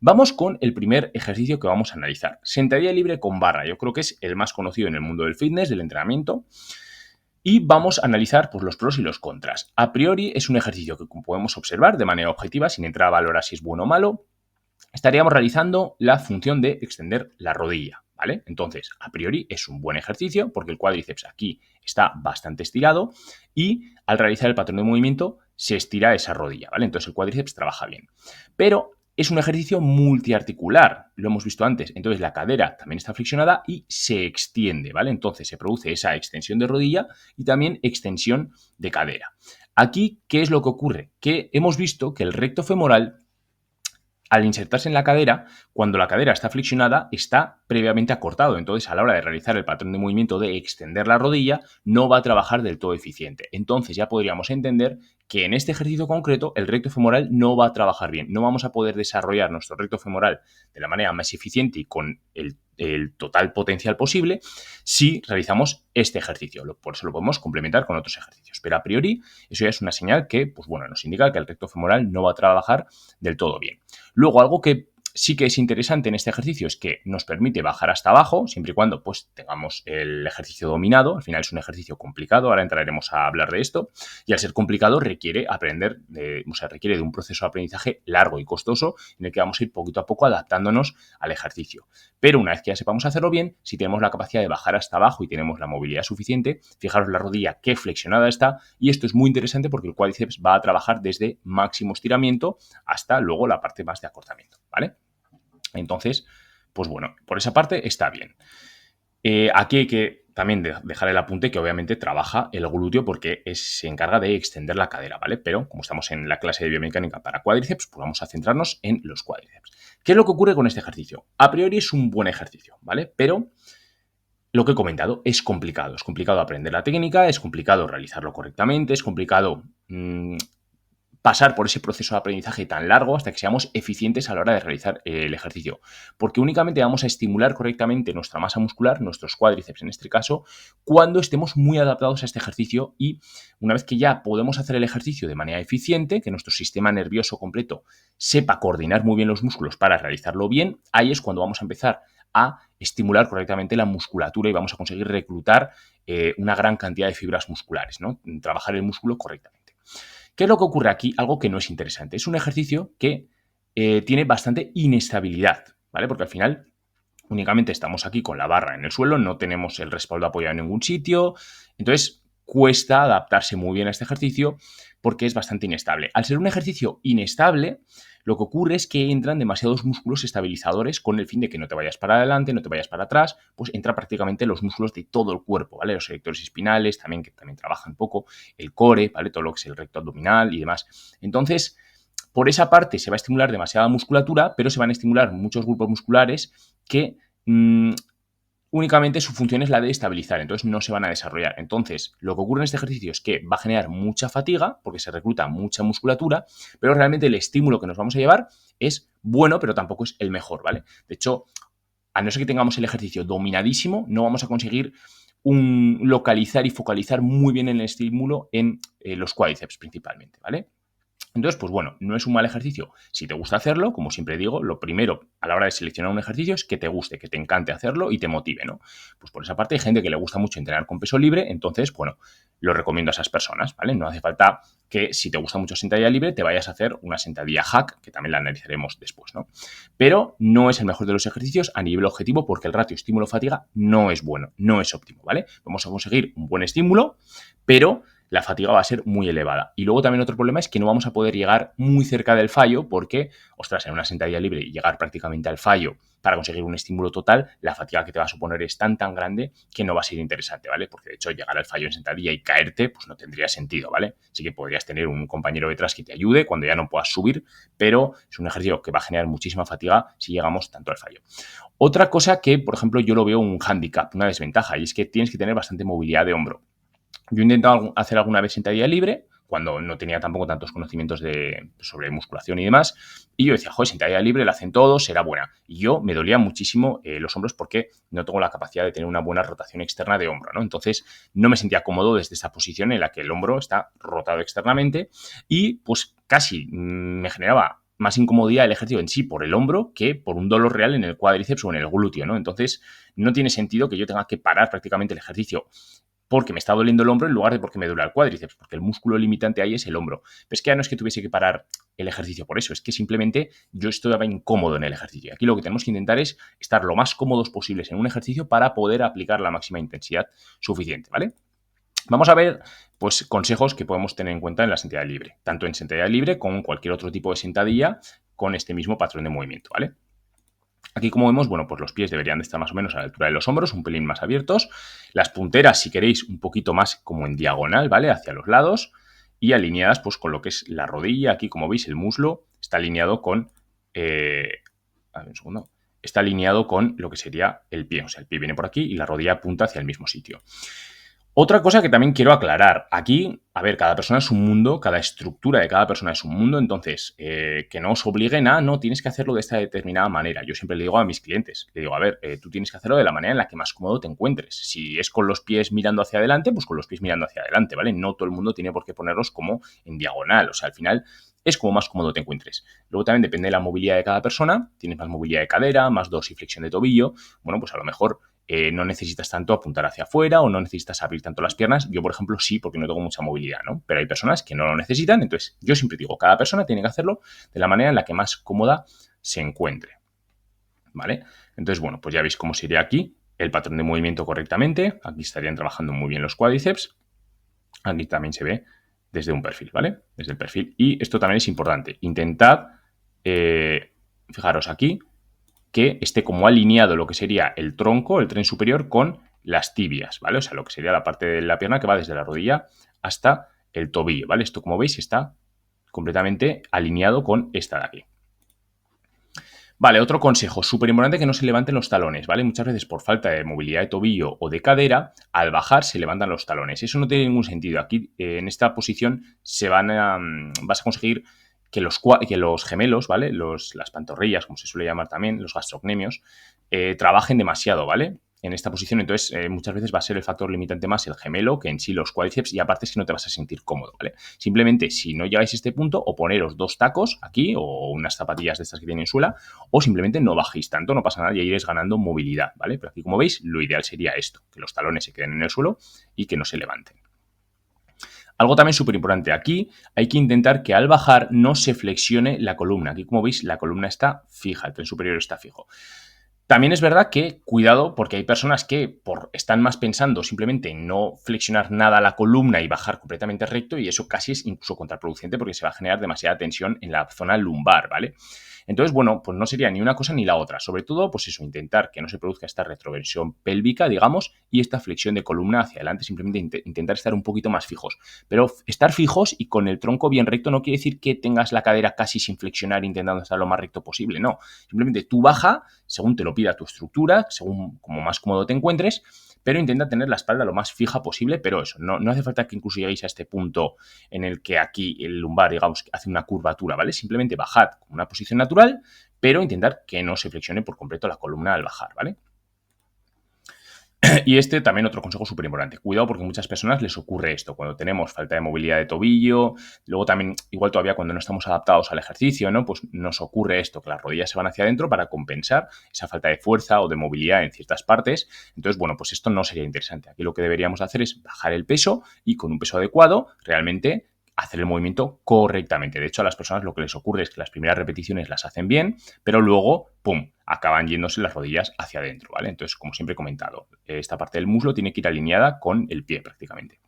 Vamos con el primer ejercicio que vamos a analizar. Sentadilla libre con barra. Yo creo que es el más conocido en el mundo del fitness, del entrenamiento. Y vamos a analizar pues, los pros y los contras. A priori es un ejercicio que, como podemos observar de manera objetiva, sin entrar a valorar si es bueno o malo, estaríamos realizando la función de extender la rodilla, ¿vale? Entonces, a priori es un buen ejercicio porque el cuádriceps aquí está bastante estirado y al realizar el patrón de movimiento se estira esa rodilla, ¿vale? Entonces el cuádriceps trabaja bien. Pero es un ejercicio multiarticular, lo hemos visto antes. Entonces la cadera también está flexionada y se extiende, ¿vale? Entonces se produce esa extensión de rodilla y también extensión de cadera. Aquí, ¿qué es lo que ocurre? Que hemos visto que el recto femoral, al insertarse en la cadera, cuando la cadera está flexionada, está previamente acortado. Entonces, a la hora de realizar el patrón de movimiento de extender la rodilla, no va a trabajar del todo eficiente. Entonces, ya podríamos entender que en este ejercicio concreto, el recto femoral no va a trabajar bien. No vamos a poder desarrollar nuestro recto femoral de la manera más eficiente y con el total potencial posible si realizamos este ejercicio. Por eso lo podemos complementar con otros ejercicios. Pero a priori, eso ya es una señal que, pues bueno, nos indica que el recto femoral no va a trabajar del todo bien. Luego, algo que sí que es interesante en este ejercicio es que nos permite bajar hasta abajo, siempre y cuando pues, tengamos el ejercicio dominado. Al final es un ejercicio complicado, ahora entraremos a hablar de esto. Y al ser complicado requiere requiere de un proceso de aprendizaje largo y costoso en el que vamos a ir poquito a poco adaptándonos al ejercicio. Pero una vez que ya sepamos hacerlo bien, si tenemos la capacidad de bajar hasta abajo y tenemos la movilidad suficiente, fijaros la rodilla qué flexionada está, y esto es muy interesante porque el cuádriceps va a trabajar desde máximo estiramiento hasta luego la parte más de acortamiento, ¿vale? Entonces, pues bueno, por esa parte está bien. Aquí hay que también dejar el apunte que obviamente trabaja el glúteo porque se encarga de extender la cadera, ¿vale? Pero como estamos en la clase de biomecánica para cuádriceps, pues vamos a centrarnos en los cuádriceps. ¿Qué es lo que ocurre con este ejercicio? A priori es un buen ejercicio, ¿vale? Pero lo que he comentado es complicado. Es complicado aprender la técnica, es complicado realizarlo correctamente, es complicado pasar por ese proceso de aprendizaje tan largo hasta que seamos eficientes a la hora de realizar el ejercicio. Porque únicamente vamos a estimular correctamente nuestra masa muscular, nuestros cuádriceps en este caso, cuando estemos muy adaptados a este ejercicio, y una vez que ya podemos hacer el ejercicio de manera eficiente, que nuestro sistema nervioso completo sepa coordinar muy bien los músculos para realizarlo bien, ahí es cuando vamos a empezar a estimular correctamente la musculatura y vamos a conseguir reclutar una gran cantidad de fibras musculares, ¿no? Trabajar el músculo correctamente. ¿Qué es lo que ocurre aquí? Algo que no es interesante. Es un ejercicio que tiene bastante inestabilidad, ¿vale? Porque al final únicamente estamos aquí con la barra en el suelo, no tenemos el respaldo apoyado en ningún sitio, entonces cuesta adaptarse muy bien a este ejercicio porque es bastante inestable. Al ser un ejercicio inestable, lo que ocurre es que entran demasiados músculos estabilizadores con el fin de que no te vayas para adelante, no te vayas para atrás, pues entra prácticamente los músculos de todo el cuerpo, ¿vale? Los erectores espinales también, que también trabajan un poco, el core, ¿vale? Todo lo que es el recto abdominal y demás. Entonces, por esa parte se va a estimular demasiada musculatura, pero se van a estimular muchos grupos musculares que únicamente su función es la de estabilizar, entonces no se van a desarrollar. Entonces, lo que ocurre en este ejercicio es que va a generar mucha fatiga porque se recluta mucha musculatura, pero realmente el estímulo que nos vamos a llevar es bueno, pero tampoco es el mejor, ¿vale? De hecho, a no ser que tengamos el ejercicio dominadísimo, no vamos a conseguir localizar y focalizar muy bien el estímulo en los cuádriceps principalmente, ¿vale? Entonces, pues bueno, no es un mal ejercicio. Si te gusta hacerlo, como siempre digo, lo primero a la hora de seleccionar un ejercicio es que te guste, que te encante hacerlo y te motive, ¿no? Pues por esa parte hay gente que le gusta mucho entrenar con peso libre, entonces, bueno, lo recomiendo a esas personas, ¿vale? No hace falta que si te gusta mucho sentadilla libre te vayas a hacer una sentadilla hack, que también la analizaremos después, ¿no? Pero no es el mejor de los ejercicios a nivel objetivo porque el ratio estímulo-fatiga no es bueno, no es óptimo, ¿vale? Vamos a conseguir un buen estímulo, pero la fatiga va a ser muy elevada. Y luego también otro problema es que no vamos a poder llegar muy cerca del fallo porque, ostras, en una sentadilla libre llegar prácticamente al fallo para conseguir un estímulo total, la fatiga que te va a suponer es tan grande que no va a ser interesante, ¿vale? Porque de hecho llegar al fallo en sentadilla y caerte, pues no tendría sentido, ¿vale? Sí que podrías tener un compañero detrás que te ayude cuando ya no puedas subir, pero es un ejercicio que va a generar muchísima fatiga si llegamos tanto al fallo. Otra cosa que, por ejemplo, yo lo veo un hándicap, una desventaja, y es que tienes que tener bastante movilidad de hombro. Yo he intentado hacer alguna vez sentadilla libre, cuando no tenía tampoco tantos conocimientos sobre musculación y demás, y yo decía, joder, sentadilla libre la hacen todos, será buena. Y yo me dolía muchísimo los hombros porque no tengo la capacidad de tener una buena rotación externa de hombro, ¿no? Entonces no me sentía cómodo desde esa posición en la que el hombro está rotado externamente y pues casi me generaba más incomodidad el ejercicio en sí por el hombro que por un dolor real en el cuádriceps o en el glúteo, ¿no? Entonces, no tiene sentido que yo tenga que parar prácticamente el ejercicio porque me está doliendo el hombro en lugar de porque me duele el cuádriceps, porque el músculo limitante ahí es el hombro. Pero es que ya no es que tuviese que parar el ejercicio por eso, es que simplemente yo estaba incómodo en el ejercicio. Aquí lo que tenemos que intentar es estar lo más cómodos posibles en un ejercicio para poder aplicar la máxima intensidad suficiente, ¿vale? Vamos a ver, pues, consejos que podemos tener en cuenta en la sentadilla libre, tanto en sentadilla libre como en cualquier otro tipo de sentadilla con este mismo patrón de movimiento, ¿vale? Aquí, como vemos, bueno, pues los pies deberían de estar más o menos a la altura de los hombros, un pelín más abiertos. Las punteras, si queréis, un poquito más como en diagonal, ¿vale? Hacia los lados y alineadas, pues, con lo que es la rodilla. Aquí, como veis, el muslo está alineado con... a ver, un segundo. Está alineado con lo que sería el pie. O sea, el pie viene por aquí y la rodilla apunta hacia el mismo sitio. Otra cosa que también quiero aclarar, aquí, a ver, cada persona es un mundo, cada estructura de cada persona es un mundo, entonces, que no os obliguen a, no, tienes que hacerlo de esta determinada manera. Yo siempre le digo a mis clientes, le digo, a ver, tú tienes que hacerlo de la manera en la que más cómodo te encuentres. Si es con los pies mirando hacia adelante, pues con los pies mirando hacia adelante, ¿vale? No todo el mundo tiene por qué ponerlos como en diagonal, o sea, al final es como más cómodo te encuentres. Luego también depende de la movilidad de cada persona, tienes más movilidad de cadera, más dorsiflexión de tobillo, bueno, pues a lo mejor no necesitas tanto apuntar hacia afuera o no necesitas abrir tanto las piernas. Yo, por ejemplo, sí, porque no tengo mucha movilidad, ¿no? Pero hay personas que no lo necesitan, entonces yo siempre digo, cada persona tiene que hacerlo de la manera en la que más cómoda se encuentre, ¿vale? Entonces, bueno, pues ya veis cómo sería aquí el patrón de movimiento correctamente. Aquí estarían trabajando muy bien los cuádriceps. Aquí también se ve desde un perfil, ¿vale? Desde el perfil. Y esto también es importante. Intentad, fijaros aquí, que esté como alineado lo que sería el tronco, el tren superior, con las tibias, ¿vale? O sea, lo que sería la parte de la pierna que va desde la rodilla hasta el tobillo, ¿vale? Esto, como veis, está completamente alineado con esta de aquí. Vale, otro consejo, súper importante, que no se levanten los talones, ¿vale? Muchas veces por falta de movilidad de tobillo o de cadera, al bajar se levantan los talones. Eso no tiene ningún sentido. Aquí, en esta posición, vas a conseguir que los gemelos, ¿vale? Las pantorrillas, como se suele llamar también, los gastrocnemios, trabajen demasiado, ¿vale? En esta posición, entonces, muchas veces va a ser el factor limitante más el gemelo que en sí los cuádriceps, y aparte es que no te vas a sentir cómodo, ¿vale? Simplemente, si no llegáis a este punto, o poneros 2 tacos aquí, o unas zapatillas de estas que tienen suela, o simplemente no bajéis tanto, no pasa nada, y iréis ganando movilidad, ¿vale? Pero aquí, como veis, lo ideal sería esto, que los talones se queden en el suelo y que no se levanten. Algo también súper importante, aquí hay que intentar que al bajar no se flexione la columna. Aquí, como veis, la columna está fija, el tren superior está fijo. También es verdad que, cuidado, porque hay personas que están más pensando simplemente en no flexionar nada la columna y bajar completamente recto, y eso casi es incluso contraproducente porque se va a generar demasiada tensión en la zona lumbar, ¿vale? Entonces, bueno, pues no sería ni una cosa ni la otra. Sobre todo, pues eso, intentar que no se produzca esta retroversión pélvica, digamos, y esta flexión de columna hacia adelante, simplemente intentar estar un poquito más fijos. Pero estar fijos y con el tronco bien recto no quiere decir que tengas la cadera casi sin flexionar intentando estar lo más recto posible, no. Simplemente tú baja según te lo pida tu estructura, según como más cómodo te encuentres, pero intenta tener la espalda lo más fija posible, pero eso, no hace falta que incluso lleguéis a este punto en el que aquí el lumbar, digamos, hace una curvatura, ¿vale? Simplemente bajad con una posición natural, pero intentar que no se flexione por completo la columna al bajar, ¿vale? Y este también otro consejo súper importante. Cuidado, porque a muchas personas les ocurre esto. Cuando tenemos falta de movilidad de tobillo, luego también, igual todavía cuando no estamos adaptados al ejercicio, ¿no? Pues nos ocurre esto, que las rodillas se van hacia adentro para compensar esa falta de fuerza o de movilidad en ciertas partes. Entonces, bueno, pues esto no sería interesante. Aquí lo que deberíamos hacer es bajar el peso y con un peso adecuado realmente hacer el movimiento correctamente. De hecho, a las personas lo que les ocurre es que las primeras repeticiones las hacen bien, pero luego, ¡pum!, acaban yéndose las rodillas hacia adentro, ¿vale? Entonces, como siempre he comentado, esta parte del muslo tiene que ir alineada con el pie prácticamente.